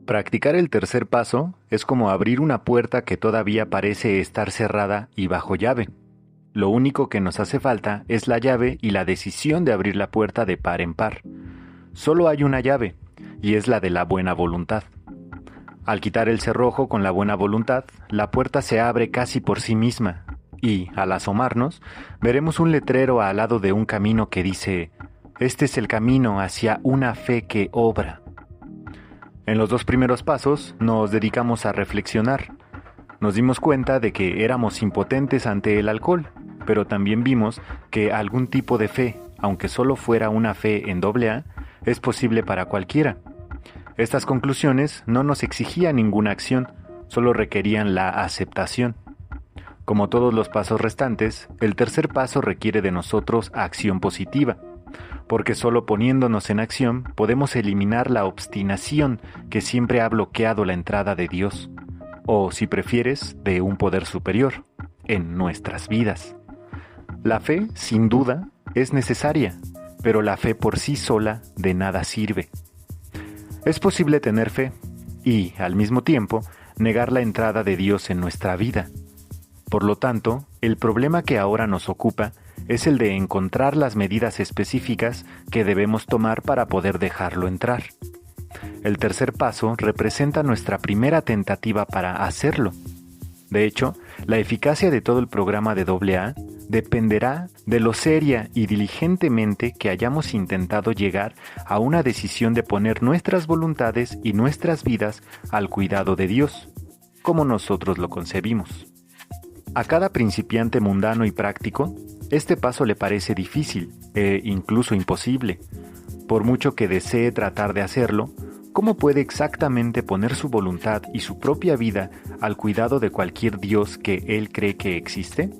Practicar el tercer paso es como abrir una puerta que todavía parece estar cerrada y bajo llave. Lo único que nos hace falta es la llave y la decisión de abrir la puerta de par en par. Solo hay una llave, y es la de la buena voluntad. Al quitar el cerrojo con la buena voluntad, la puerta se abre casi por sí misma, y, al asomarnos, veremos un letrero al lado de un camino que dice: «Este es el camino hacia una fe que obra». En los dos primeros pasos nos dedicamos a reflexionar. Nos dimos cuenta de que éramos impotentes ante el alcohol, pero también vimos que algún tipo de fe, aunque solo fuera una fe en AA, es posible para cualquiera. Estas conclusiones no nos exigían ninguna acción, solo requerían la aceptación. Como todos los pasos restantes, el tercer paso requiere de nosotros acción positiva, porque solo poniéndonos en acción podemos eliminar la obstinación que siempre ha bloqueado la entrada de Dios, o si prefieres, de un poder superior, en nuestras vidas. La fe, sin duda, es necesaria, pero la fe por sí sola de nada sirve. Es posible tener fe y, al mismo tiempo, negar la entrada de Dios en nuestra vida. Por lo tanto, el problema que ahora nos ocupa es el de encontrar las medidas específicas que debemos tomar para poder dejarlo entrar. El tercer paso representa nuestra primera tentativa para hacerlo. De hecho, la eficacia de todo el programa de AA dependerá de lo seria y diligentemente que hayamos intentado llegar a una decisión de poner nuestras voluntades y nuestras vidas al cuidado de Dios, como nosotros lo concebimos. A cada principiante mundano y práctico, este paso le parece difícil e incluso imposible. Por mucho que desee tratar de hacerlo, ¿cómo puede exactamente poner su voluntad y su propia vida al cuidado de cualquier Dios que él cree que existe?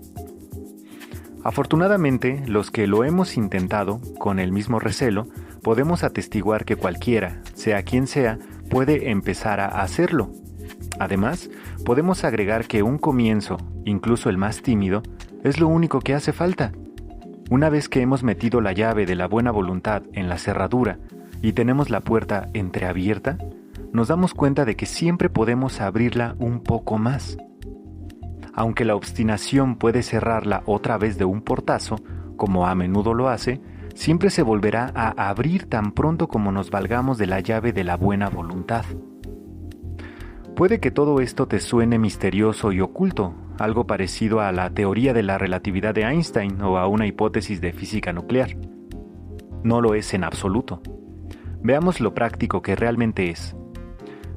Afortunadamente, los que lo hemos intentado, con el mismo recelo, podemos atestiguar que cualquiera, sea quien sea, puede empezar a hacerlo. Además, podemos agregar que un comienzo, incluso el más tímido, es lo único que hace falta. Una vez que hemos metido la llave de la buena voluntad en la cerradura y tenemos la puerta entreabierta, nos damos cuenta de que siempre podemos abrirla un poco más. Aunque la obstinación puede cerrarla otra vez de un portazo, como a menudo lo hace, siempre se volverá a abrir tan pronto como nos valgamos de la llave de la buena voluntad. Puede que todo esto te suene misterioso y oculto, algo parecido a la teoría de la relatividad de Einstein o a una hipótesis de física nuclear. No lo es en absoluto. Veamos lo práctico que realmente es.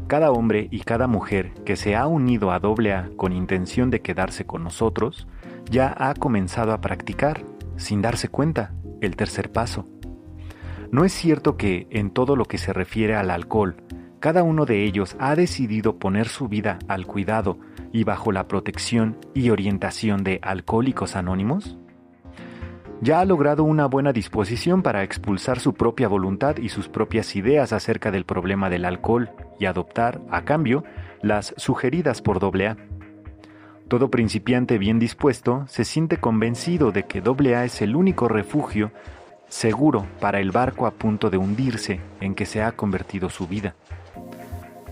Cada hombre y cada mujer que se ha unido a AA con intención de quedarse con nosotros, ya ha comenzado a practicar, sin darse cuenta, el tercer paso. ¿No es cierto que, en todo lo que se refiere al alcohol, cada uno de ellos ha decidido poner su vida al cuidado y bajo la protección y orientación de Alcohólicos Anónimos? Ya ha logrado una buena disposición para expulsar su propia voluntad y sus propias ideas acerca del problema del alcohol y adoptar, a cambio, las sugeridas por AA. Todo principiante bien dispuesto se siente convencido de que AA es el único refugio seguro para el barco a punto de hundirse en que se ha convertido su vida.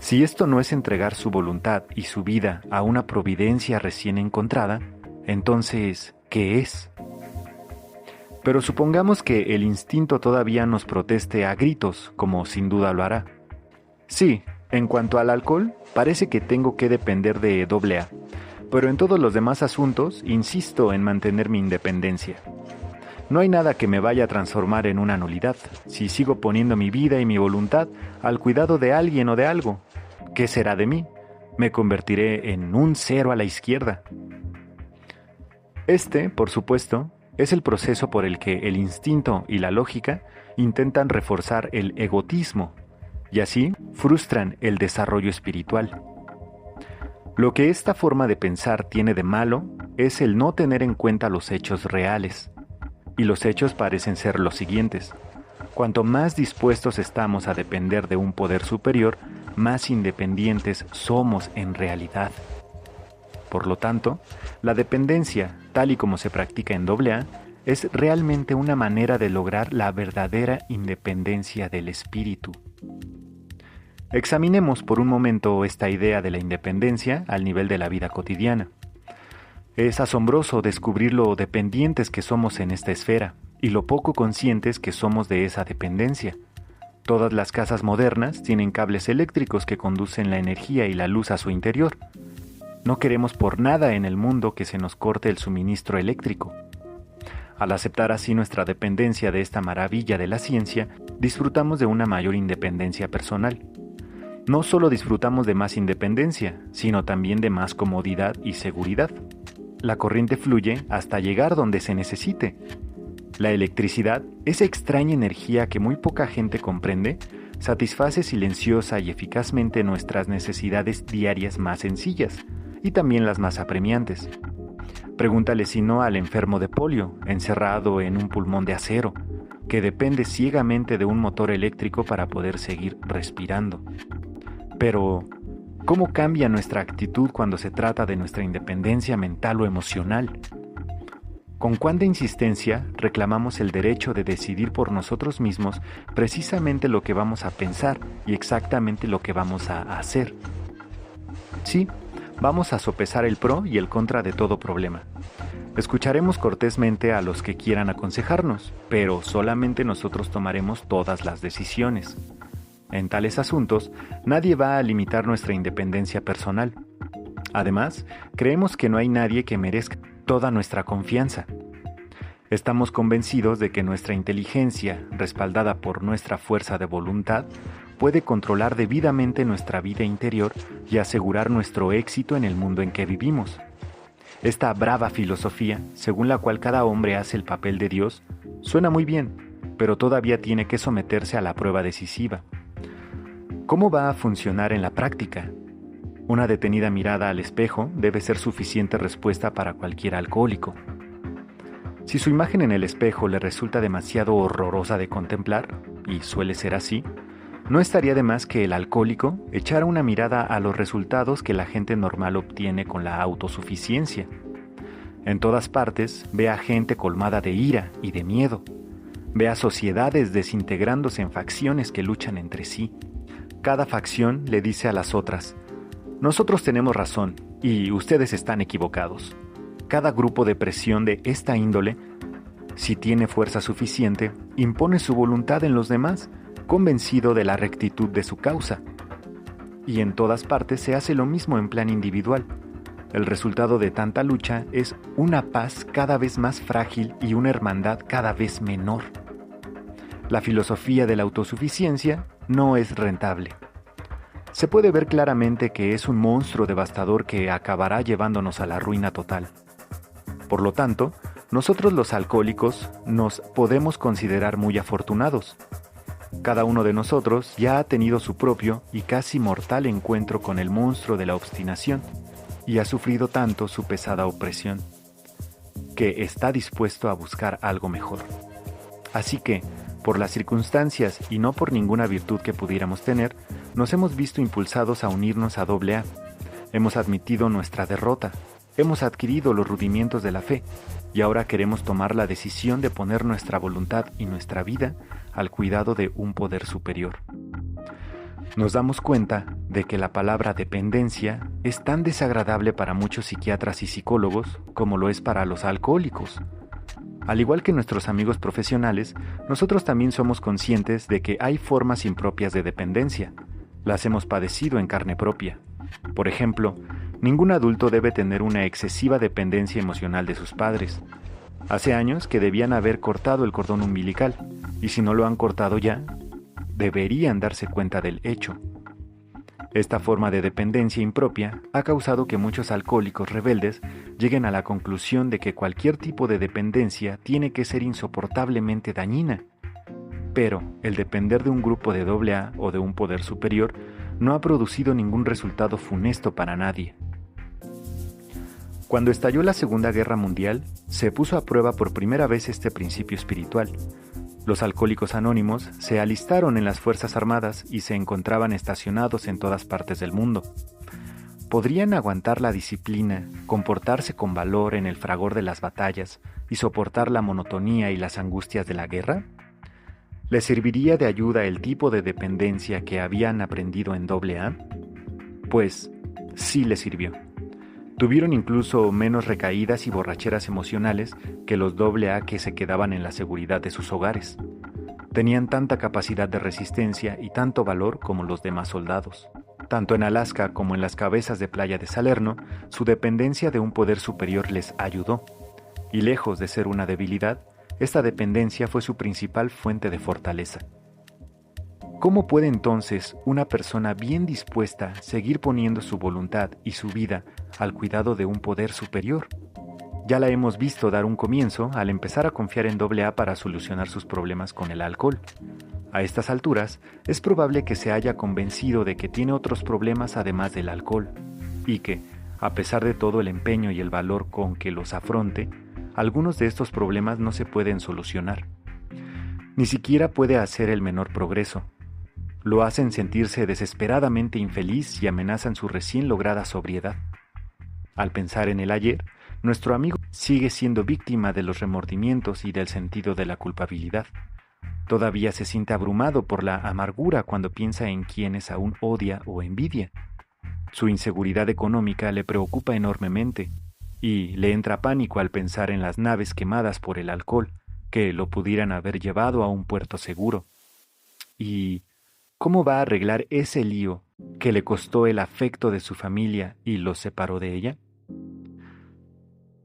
Si esto no es entregar su voluntad y su vida a una providencia recién encontrada, entonces, ¿qué es? Pero supongamos que el instinto todavía nos proteste a gritos, como sin duda lo hará. Sí, en cuanto al alcohol, parece que tengo que depender de AA, pero en todos los demás asuntos insisto en mantener mi independencia. No hay nada que me vaya a transformar en una nulidad si sigo poniendo mi vida y mi voluntad al cuidado de alguien o de algo. ¿Qué será de mí? Me convertiré en un cero a la izquierda. Este, por supuesto, es el proceso por el que el instinto y la lógica intentan reforzar el egotismo y así frustran el desarrollo espiritual. Lo que esta forma de pensar tiene de malo es el no tener en cuenta los hechos reales. Y los hechos parecen ser los siguientes. Cuanto más dispuestos estamos a depender de un poder superior, más independientes somos en realidad. Por lo tanto, la dependencia, tal y como se practica en AA, es realmente una manera de lograr la verdadera independencia del espíritu. Examinemos por un momento esta idea de la independencia al nivel de la vida cotidiana. Es asombroso descubrir lo dependientes que somos en esta esfera y lo poco conscientes que somos de esa dependencia. Todas las casas modernas tienen cables eléctricos que conducen la energía y la luz a su interior. No queremos por nada en el mundo que se nos corte el suministro eléctrico. Al aceptar así nuestra dependencia de esta maravilla de la ciencia, disfrutamos de una mayor independencia personal. No solo disfrutamos de más independencia, sino también de más comodidad y seguridad. La corriente fluye hasta llegar donde se necesite. La electricidad, esa extraña energía que muy poca gente comprende, satisface silenciosa y eficazmente nuestras necesidades diarias más sencillas y también las más apremiantes. Pregúntale si no al enfermo de polio, encerrado en un pulmón de acero, que depende ciegamente de un motor eléctrico para poder seguir respirando. Pero, ¿cómo cambia nuestra actitud cuando se trata de nuestra independencia mental o emocional? ¿Con cuánta insistencia reclamamos el derecho de decidir por nosotros mismos precisamente lo que vamos a pensar y exactamente lo que vamos a hacer? Sí, vamos a sopesar el pro y el contra de todo problema. Escucharemos cortésmente a los que quieran aconsejarnos, pero solamente nosotros tomaremos todas las decisiones. En tales asuntos, nadie va a limitar nuestra independencia personal. Además, creemos que no hay nadie que merezca toda nuestra confianza. Estamos convencidos de que nuestra inteligencia, respaldada por nuestra fuerza de voluntad, puede controlar debidamente nuestra vida interior y asegurar nuestro éxito en el mundo en que vivimos. Esta brava filosofía, según la cual cada hombre hace el papel de Dios, suena muy bien, pero todavía tiene que someterse a la prueba decisiva. ¿Cómo va a funcionar en la práctica? Una detenida mirada al espejo debe ser suficiente respuesta para cualquier alcohólico. Si su imagen en el espejo le resulta demasiado horrorosa de contemplar, y suele ser así, no estaría de más que el alcohólico echara una mirada a los resultados que la gente normal obtiene con la autosuficiencia. En todas partes ve a gente colmada de ira y de miedo. Ve a sociedades desintegrándose en facciones que luchan entre sí. Cada facción le dice a las otras: nosotros tenemos razón y ustedes están equivocados. Cada grupo de presión de esta índole, si tiene fuerza suficiente, impone su voluntad en los demás, convencido de la rectitud de su causa. Y en todas partes se hace lo mismo en plan individual. El resultado de tanta lucha es una paz cada vez más frágil y una hermandad cada vez menor. La filosofía de la autosuficiencia no es rentable. Se puede ver claramente que es un monstruo devastador que acabará llevándonos a la ruina total. Por lo tanto, nosotros los alcohólicos nos podemos considerar muy afortunados. Cada uno de nosotros ya ha tenido su propio y casi mortal encuentro con el monstruo de la obstinación y ha sufrido tanto su pesada opresión, que está dispuesto a buscar algo mejor. Así que, por las circunstancias y no por ninguna virtud que pudiéramos tener, nos hemos visto impulsados a unirnos a AA. Hemos admitido nuestra derrota, hemos adquirido los rudimientos de la fe y ahora queremos tomar la decisión de poner nuestra voluntad y nuestra vida al cuidado de un poder superior. Nos damos cuenta de que la palabra dependencia es tan desagradable para muchos psiquiatras y psicólogos como lo es para los alcohólicos. Al igual que nuestros amigos profesionales, nosotros también somos conscientes de que hay formas impropias de dependencia. Las hemos padecido en carne propia. Por ejemplo, ningún adulto debe tener una excesiva dependencia emocional de sus padres. Hace años que debían haber cortado el cordón umbilical, y si no lo han cortado ya, deberían darse cuenta del hecho. Esta forma de dependencia impropia ha causado que muchos alcohólicos rebeldes lleguen a la conclusión de que cualquier tipo de dependencia tiene que ser insoportablemente dañina. Pero el depender de un grupo de AA o de un poder superior no ha producido ningún resultado funesto para nadie. Cuando estalló la Segunda Guerra Mundial, se puso a prueba por primera vez este principio espiritual. Los alcohólicos anónimos se alistaron en las Fuerzas Armadas y se encontraban estacionados en todas partes del mundo. ¿Podrían aguantar la disciplina, comportarse con valor en el fragor de las batallas y soportar la monotonía y las angustias de la guerra? ¿Les serviría de ayuda el tipo de dependencia que habían aprendido en AA? Pues sí les sirvió. Tuvieron incluso menos recaídas y borracheras emocionales que los AA que se quedaban en la seguridad de sus hogares. Tenían tanta capacidad de resistencia y tanto valor como los demás soldados. Tanto en Alaska como en las cabezas de playa de Salerno, su dependencia de un poder superior les ayudó. Y lejos de ser una debilidad, esta dependencia fue su principal fuente de fortaleza. ¿Cómo puede entonces una persona bien dispuesta seguir poniendo su voluntad y su vida al cuidado de un poder superior? Ya la hemos visto dar un comienzo al empezar a confiar en AA para solucionar sus problemas con el alcohol. A estas alturas, es probable que se haya convencido de que tiene otros problemas además del alcohol, y que, a pesar de todo el empeño y el valor con que los afronte, algunos de estos problemas no se pueden solucionar. Ni siquiera puede hacer el menor progreso. Lo hacen sentirse desesperadamente infeliz y amenazan su recién lograda sobriedad. Al pensar en el ayer, nuestro amigo sigue siendo víctima de los remordimientos y del sentido de la culpabilidad. Todavía se siente abrumado por la amargura cuando piensa en quienes aún odia o envidia. Su inseguridad económica le preocupa enormemente y le entra pánico al pensar en las naves quemadas por el alcohol que lo pudieran haber llevado a un puerto seguro. ¿Y cómo va a arreglar ese lío que le costó el afecto de su familia y los separó de ella?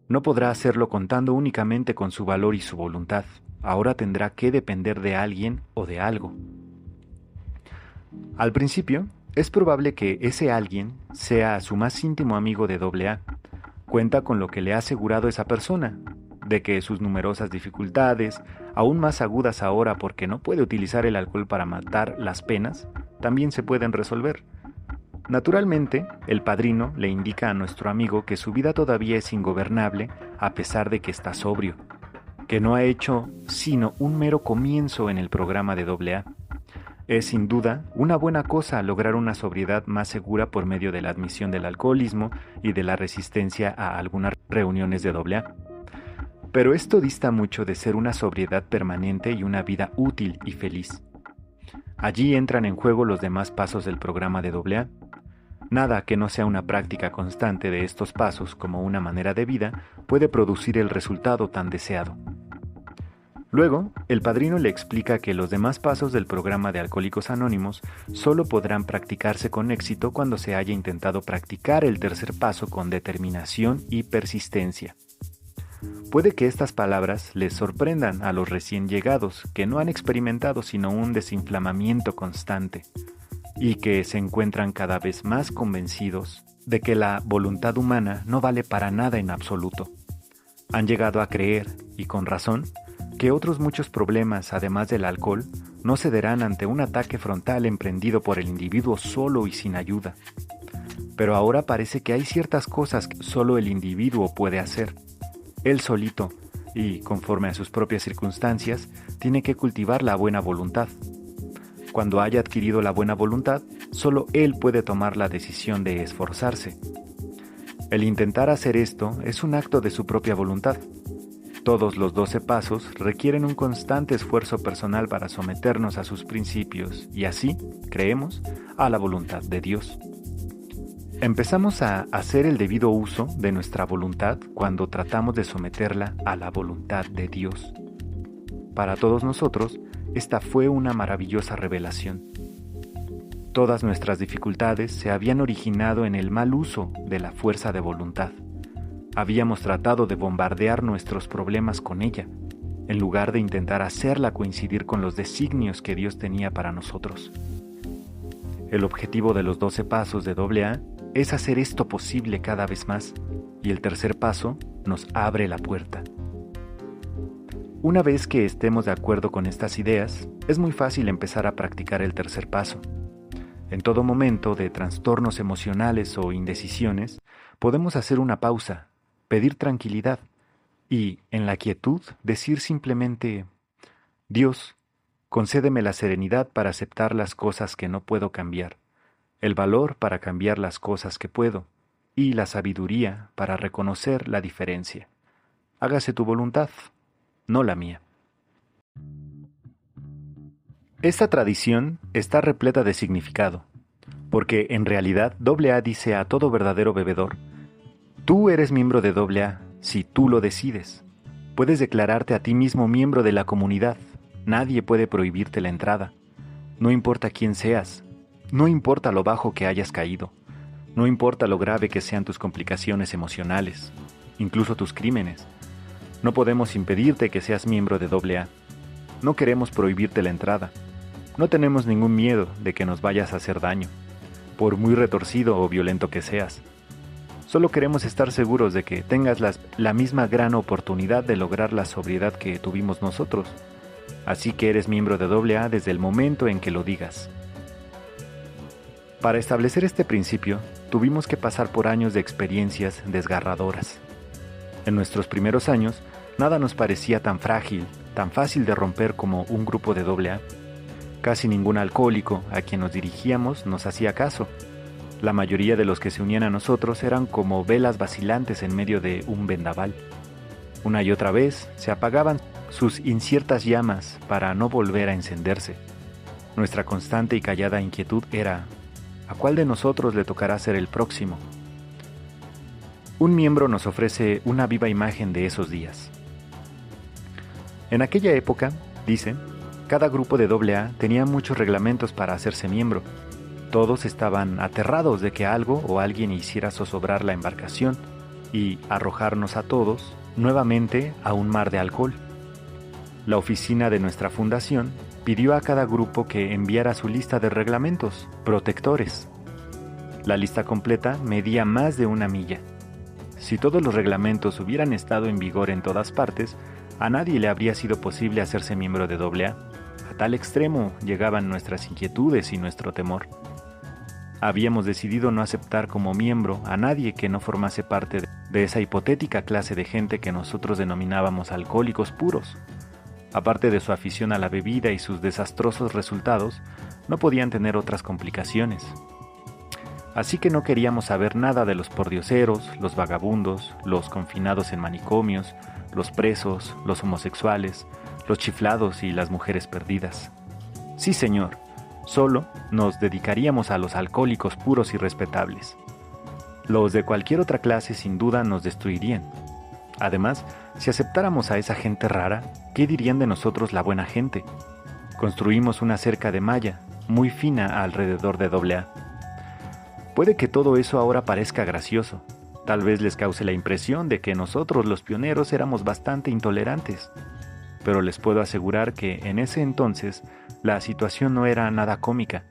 No podrá hacerlo contando únicamente con su valor y su voluntad. Ahora tendrá que depender de alguien o de algo. Al principio, es probable que ese alguien sea su más íntimo amigo de AA. Cuenta con lo que le ha asegurado esa persona, de que sus numerosas dificultades, aún más agudas ahora porque no puede utilizar el alcohol para matar las penas, también se pueden resolver. Naturalmente, el padrino le indica a nuestro amigo que su vida todavía es ingobernable a pesar de que está sobrio, que no ha hecho sino un mero comienzo en el programa de AA. Es sin duda una buena cosa lograr una sobriedad más segura por medio de la admisión del alcoholismo y de la resistencia a algunas reuniones de AA. Pero esto dista mucho de ser una sobriedad permanente y una vida útil y feliz. Allí entran en juego los demás pasos del programa de AA. Nada que no sea una práctica constante de estos pasos como una manera de vida puede producir el resultado tan deseado. Luego, el padrino le explica que los demás pasos del programa de Alcohólicos Anónimos solo podrán practicarse con éxito cuando se haya intentado practicar el tercer paso con determinación y persistencia. Puede que estas palabras les sorprendan a los recién llegados que no han experimentado sino un desinflamamiento constante y que se encuentran cada vez más convencidos de que la voluntad humana no vale para nada en absoluto. Han llegado a creer, y con razón, que otros muchos problemas, además del alcohol, no cederán ante un ataque frontal emprendido por el individuo solo y sin ayuda. Pero ahora parece que hay ciertas cosas que solo el individuo puede hacer. Él solito, y conforme a sus propias circunstancias, tiene que cultivar la buena voluntad. Cuando haya adquirido la buena voluntad, solo él puede tomar la decisión de esforzarse. El intentar hacer esto es un acto de su propia voluntad. Todos los 12 pasos requieren un constante esfuerzo personal para someternos a sus principios y así, creemos, a la voluntad de Dios. Empezamos a hacer el debido uso de nuestra voluntad cuando tratamos de someterla a la voluntad de Dios. Para todos nosotros, esta fue una maravillosa revelación. Todas nuestras dificultades se habían originado en el mal uso de la fuerza de voluntad. Habíamos tratado de bombardear nuestros problemas con ella, en lugar de intentar hacerla coincidir con los designios que Dios tenía para nosotros. El objetivo de los 12 pasos de AA es hacer esto posible cada vez más, y el tercer paso nos abre la puerta. Una vez que estemos de acuerdo con estas ideas, es muy fácil empezar a practicar el tercer paso. En todo momento de trastornos emocionales o indecisiones, podemos hacer una pausa, pedir tranquilidad y, en la quietud, decir simplemente: Dios, concédeme la serenidad para aceptar las cosas que no puedo cambiar, el valor para cambiar las cosas que puedo y la sabiduría para reconocer la diferencia. Hágase tu voluntad, no la mía. Esta tradición está repleta de significado, porque en realidad AA dice a todo verdadero bebedor: tú eres miembro de AA si tú lo decides. Puedes declararte a ti mismo miembro de la comunidad. Nadie puede prohibirte la entrada. No importa quién seas, no importa lo bajo que hayas caído, no importa lo grave que sean tus complicaciones emocionales, incluso tus crímenes. No podemos impedirte que seas miembro de AA. No queremos prohibirte la entrada. No tenemos ningún miedo de que nos vayas a hacer daño, por muy retorcido o violento que seas. Solo queremos estar seguros de que tengas la misma gran oportunidad de lograr la sobriedad que tuvimos nosotros. Así que eres miembro de AA desde el momento en que lo digas. Para establecer este principio, tuvimos que pasar por años de experiencias desgarradoras. En nuestros primeros años, nada nos parecía tan frágil, tan fácil de romper como un grupo de AA. Casi ningún alcohólico a quien nos dirigíamos nos hacía caso. La mayoría de los que se unían a nosotros eran como velas vacilantes en medio de un vendaval. Una y otra vez se apagaban sus inciertas llamas para no volver a encenderse. Nuestra constante y callada inquietud era: ¿a cuál de nosotros le tocará ser el próximo? Un miembro nos ofrece una viva imagen de esos días. En aquella época, dice, cada grupo de AA tenía muchos reglamentos para hacerse miembro. Todos estaban aterrados de que algo o alguien hiciera zozobrar la embarcación y arrojarnos a todos nuevamente a un mar de alcohol. La oficina de nuestra fundación pidió a cada grupo que enviara su lista de reglamentos protectores. La lista completa medía más de 1 milla. Si todos los reglamentos hubieran estado en vigor en todas partes, a nadie le habría sido posible hacerse miembro de AA. A tal extremo llegaban nuestras inquietudes y nuestro temor. Habíamos decidido no aceptar como miembro a nadie que no formase parte de esa hipotética clase de gente que nosotros denominábamos alcohólicos puros. Aparte de su afición a la bebida y sus desastrosos resultados, no podían tener otras complicaciones. Así que no queríamos saber nada de los pordioseros, los vagabundos, los confinados en manicomios, los presos, los homosexuales, los chiflados y las mujeres perdidas. Sí, señor, solo nos dedicaríamos a los alcohólicos puros y respetables. Los de cualquier otra clase sin duda nos destruirían. Además, si aceptáramos a esa gente rara, ¿qué dirían de nosotros la buena gente? Construimos una cerca de malla, muy fina alrededor de AA. Puede que todo eso ahora parezca gracioso. Tal vez les cause la impresión de que nosotros los pioneros éramos bastante intolerantes. Pero les puedo asegurar que en ese entonces la situación no era nada cómica.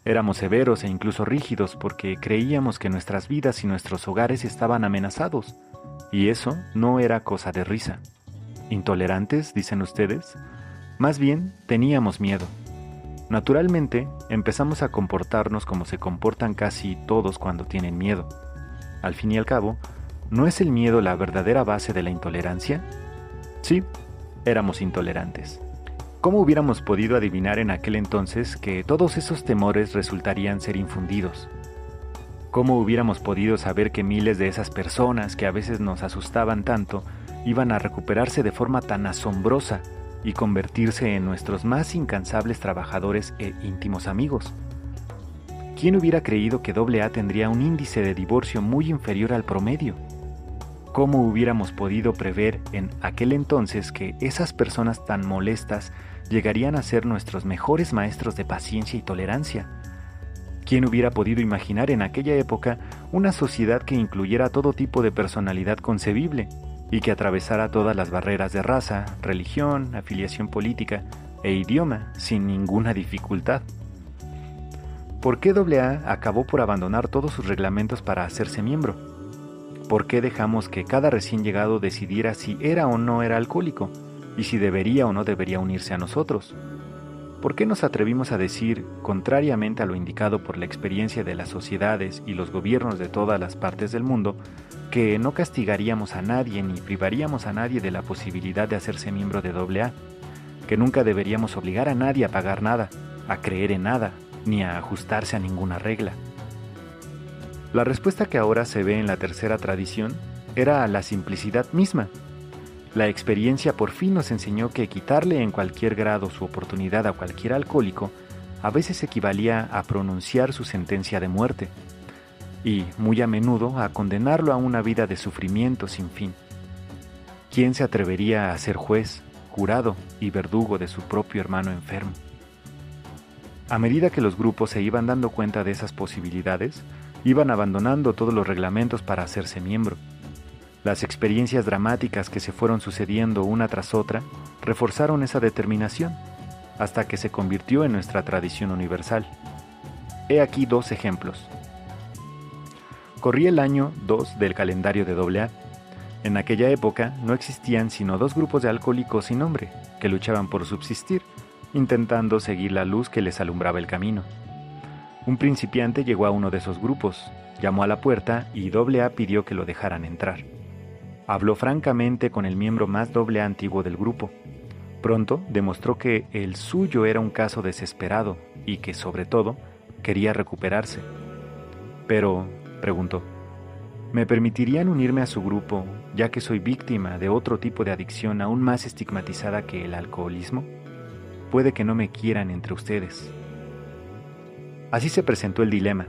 Éramos severos e incluso rígidos porque creíamos que nuestras vidas y nuestros hogares estaban amenazados. Y eso no era cosa de risa. ¿Intolerantes, dicen ustedes? Más bien, teníamos miedo. Naturalmente, empezamos a comportarnos como se comportan casi todos cuando tienen miedo. Al fin y al cabo, ¿no es el miedo la verdadera base de la intolerancia? Sí, éramos intolerantes. ¿Cómo hubiéramos podido adivinar en aquel entonces que todos esos temores resultarían ser infundidos? ¿Cómo hubiéramos podido saber que miles de esas personas que a veces nos asustaban tanto iban a recuperarse de forma tan asombrosa y convertirse en nuestros más incansables trabajadores e íntimos amigos? ¿Quién hubiera creído que AA tendría un índice de divorcio muy inferior al promedio? ¿Cómo hubiéramos podido prever en aquel entonces que esas personas tan molestas llegarían a ser nuestros mejores maestros de paciencia y tolerancia? ¿Quién hubiera podido imaginar en aquella época una sociedad que incluyera todo tipo de personalidad concebible y que atravesara todas las barreras de raza, religión, afiliación política e idioma sin ninguna dificultad? ¿Por qué AA acabó por abandonar todos sus reglamentos para hacerse miembro? ¿Por qué dejamos que cada recién llegado decidiera si era o no era alcohólico y si debería o no debería unirse a nosotros? ¿Por qué nos atrevimos a decir, contrariamente a lo indicado por la experiencia de las sociedades y los gobiernos de todas las partes del mundo, que no castigaríamos a nadie ni privaríamos a nadie de la posibilidad de hacerse miembro de AA, que nunca deberíamos obligar a nadie a pagar nada, a creer en nada, ni a ajustarse a ninguna regla? La respuesta que ahora se ve en la tercera tradición era la simplicidad misma. La experiencia por fin nos enseñó que quitarle en cualquier grado su oportunidad a cualquier alcohólico a veces equivalía a pronunciar su sentencia de muerte, y muy a menudo a condenarlo a una vida de sufrimiento sin fin. ¿Quién se atrevería a ser juez, jurado y verdugo de su propio hermano enfermo? A medida que los grupos se iban dando cuenta de esas posibilidades, iban abandonando todos los reglamentos para hacerse miembro. Las experiencias dramáticas que se fueron sucediendo una tras otra reforzaron esa determinación, hasta que se convirtió en nuestra tradición universal. He aquí 2 ejemplos. Corría el año 2 del calendario de AA. En aquella época no existían sino 2 grupos de alcohólicos sin nombre, que luchaban por subsistir, intentando seguir la luz que les alumbraba el camino. Un principiante llegó a uno de esos grupos, llamó a la puerta y AA pidió que lo dejaran entrar. Habló francamente con el miembro más AA antiguo del grupo. Pronto demostró que el suyo era un caso desesperado y que, sobre todo, quería recuperarse. Pero, preguntó, ¿me permitirían unirme a su grupo, ya que soy víctima de otro tipo de adicción aún más estigmatizada que el alcoholismo? Puede que no me quieran entre ustedes. Así se presentó el dilema.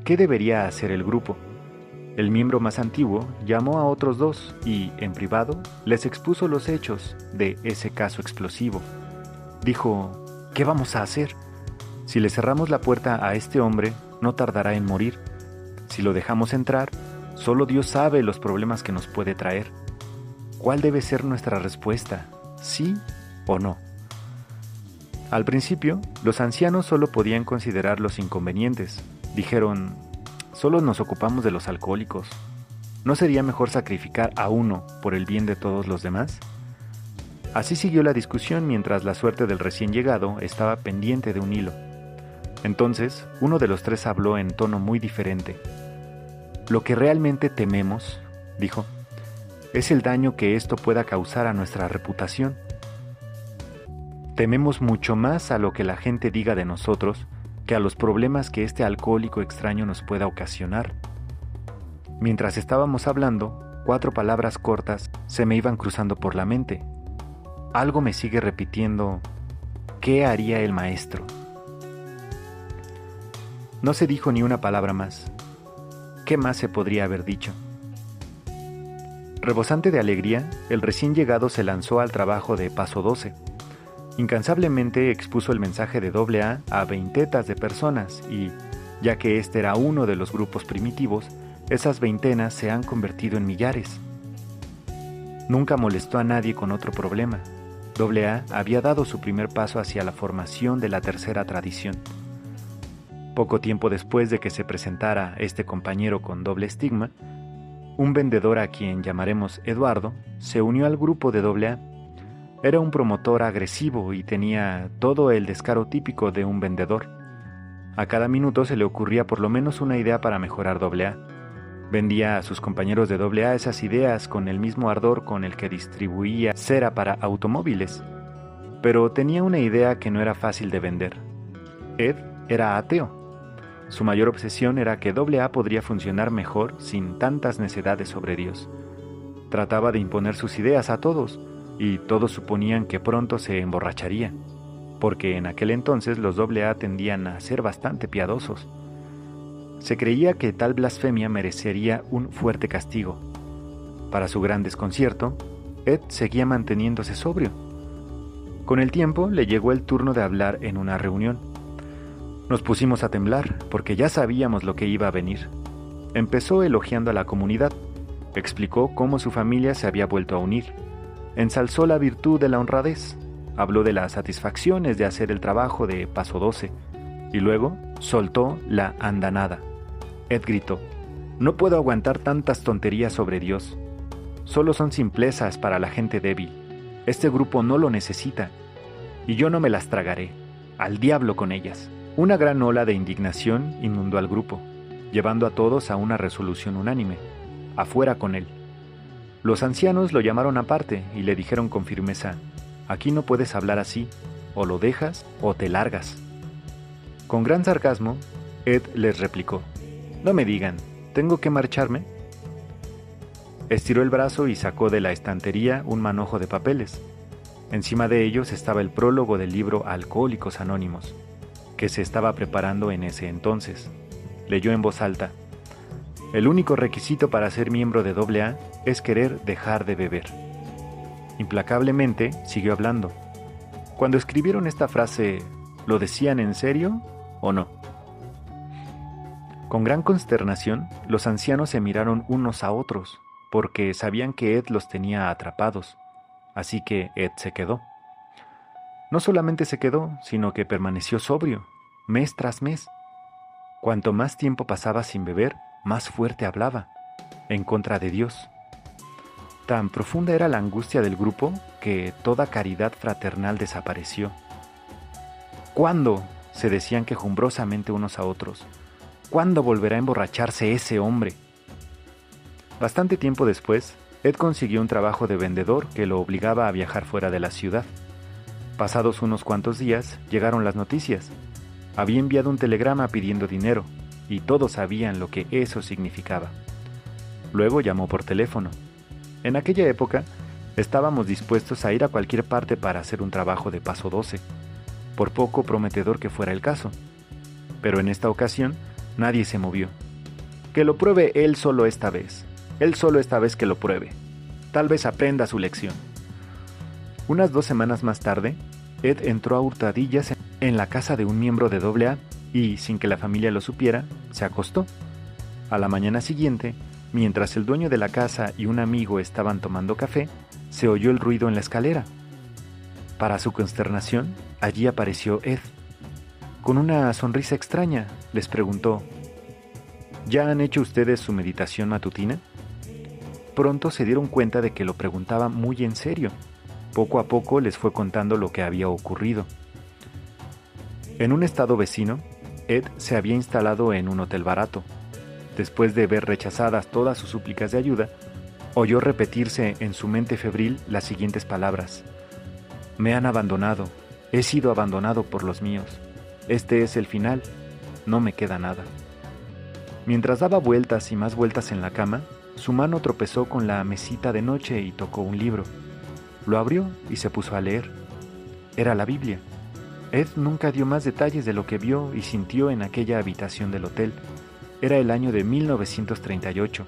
¿Qué debería hacer el grupo? El miembro más antiguo llamó a otros 2 y, en privado, les expuso los hechos de ese caso explosivo. Dijo, ¿qué vamos a hacer? Si le cerramos la puerta a este hombre, no tardará en morir. Si lo dejamos entrar, solo Dios sabe los problemas que nos puede traer. ¿Cuál debe ser nuestra respuesta? ¿Sí o no? Al principio, los ancianos solo podían considerar los inconvenientes. Dijeron, solo nos ocupamos de los alcohólicos. ¿No sería mejor sacrificar a uno por el bien de todos los demás? Así siguió la discusión mientras la suerte del recién llegado estaba pendiente de un hilo. Entonces, uno de los 3 habló en tono muy diferente. Lo que realmente tememos, dijo, es el daño que esto pueda causar a nuestra reputación. Tememos mucho más a lo que la gente diga de nosotros que a los problemas que este alcohólico extraño nos pueda ocasionar. Mientras estábamos hablando, 4 palabras cortas se me iban cruzando por la mente. Algo me sigue repitiendo, ¿qué haría el maestro? No se dijo ni una palabra más. ¿Qué más se podría haber dicho? Rebosante de alegría, el recién llegado se lanzó al trabajo de Paso 12. Incansablemente expuso el mensaje de AA a veintetas de personas y, ya que este era uno de los grupos primitivos, esas veintenas se han convertido en millares. Nunca molestó a nadie con otro problema. AA había dado su primer paso hacia la formación de la tercera tradición. Poco tiempo después de que se presentara este compañero con doble estigma, un vendedor a quien llamaremos Eduardo se unió al grupo de AA. Era un promotor agresivo y tenía todo el descaro típico de un vendedor. A cada minuto se le ocurría por lo menos una idea para mejorar AA. Vendía a sus compañeros de AA esas ideas con el mismo ardor con el que distribuía cera para automóviles. Pero tenía una idea que no era fácil de vender. Ed era ateo. Su mayor obsesión era que AA podría funcionar mejor sin tantas necedades sobre Dios. Trataba de imponer sus ideas a todos, y todos suponían que pronto se emborracharía, porque en aquel entonces los AA tendían a ser bastante piadosos. Se creía que tal blasfemia merecería un fuerte castigo. Para su gran desconcierto, Ed seguía manteniéndose sobrio. Con el tiempo le llegó el turno de hablar en una reunión. Nos pusimos a temblar, porque ya sabíamos lo que iba a venir. Empezó elogiando a la comunidad, explicó cómo su familia se había vuelto a unir, ensalzó la virtud de la honradez, habló de las satisfacciones de hacer el trabajo de Paso 12, y luego soltó la andanada. Ed gritó, «No puedo aguantar tantas tonterías sobre Dios. Solo son simplezas para la gente débil. Este grupo no lo necesita, y yo no me las tragaré. Al diablo con ellas». Una gran ola de indignación inundó al grupo, llevando a todos a una resolución unánime: afuera con él. Los ancianos lo llamaron aparte y le dijeron con firmeza: «Aquí no puedes hablar así, o lo dejas o te largas». Con gran sarcasmo, Ed les replicó: «No me digan, ¿tengo que marcharme?». Estiró el brazo y sacó de la estantería un manojo de papeles. Encima de ellos estaba el prólogo del libro Alcohólicos Anónimos, que se estaba preparando en ese entonces. Leyó en voz alta: "El único requisito para ser miembro de AA es querer dejar de beber". Implacablemente siguió hablando. Cuando escribieron esta frase, ¿lo decían en serio o no? Con gran consternación, los ancianos se miraron unos a otros, porque sabían que Ed los tenía atrapados. Así que Ed se quedó. No solamente se quedó, sino que permaneció sobrio, mes tras mes. Cuanto más tiempo pasaba sin beber, más fuerte hablaba, en contra de Dios. Tan profunda era la angustia del grupo que toda caridad fraternal desapareció. ¿Cuándo?, se decían quejumbrosamente unos a otros. ¿Cuándo volverá a emborracharse ese hombre? Bastante tiempo después, Ed consiguió un trabajo de vendedor que lo obligaba a viajar fuera de la ciudad. Pasados unos cuantos días, llegaron las noticias. Había enviado un telegrama pidiendo dinero, y todos sabían lo que eso significaba. Luego llamó por teléfono. En aquella época, estábamos dispuestos a ir a cualquier parte para hacer un trabajo de paso 12, por poco prometedor que fuera el caso. Pero en esta ocasión, nadie se movió. Que lo pruebe él solo esta vez que lo pruebe. Tal vez aprenda su lección. Unas 2 semanas más tarde, Ed entró a hurtadillas en la casa de un miembro de AA y, sin que la familia lo supiera, se acostó. A la mañana siguiente, mientras el dueño de la casa y un amigo estaban tomando café, se oyó el ruido en la escalera. Para su consternación, allí apareció Ed. Con una sonrisa extraña, les preguntó: ¿Ya han hecho ustedes su meditación matutina? Pronto se dieron cuenta de que lo preguntaba muy en serio. Poco a poco les fue contando lo que había ocurrido. En un estado vecino, Ed se había instalado en un hotel barato. Después de ver rechazadas todas sus súplicas de ayuda, oyó repetirse en su mente febril las siguientes palabras: "Me han abandonado, he sido abandonado por los míos. Este es el final, no me queda nada". Mientras daba vueltas y más vueltas en la cama, su mano tropezó con la mesita de noche y tocó un libro. Lo abrió y se puso a leer. Era la Biblia. Ed nunca dio más detalles de lo que vio y sintió en aquella habitación del hotel. Era el año de 1938.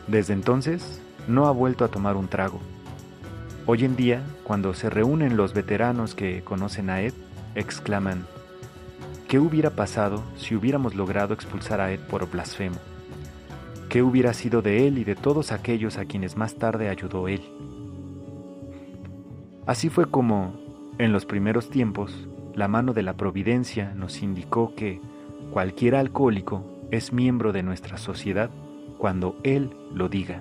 Desde entonces, no ha vuelto a tomar un trago. Hoy en día, cuando se reúnen los veteranos que conocen a Ed, exclaman: ¿qué hubiera pasado si hubiéramos logrado expulsar a Ed por blasfemo? ¿Qué hubiera sido de él y de todos aquellos a quienes más tarde ayudó él? Así fue como, en los primeros tiempos, la mano de la providencia nos indicó que cualquier alcohólico es miembro de nuestra sociedad cuando él lo diga.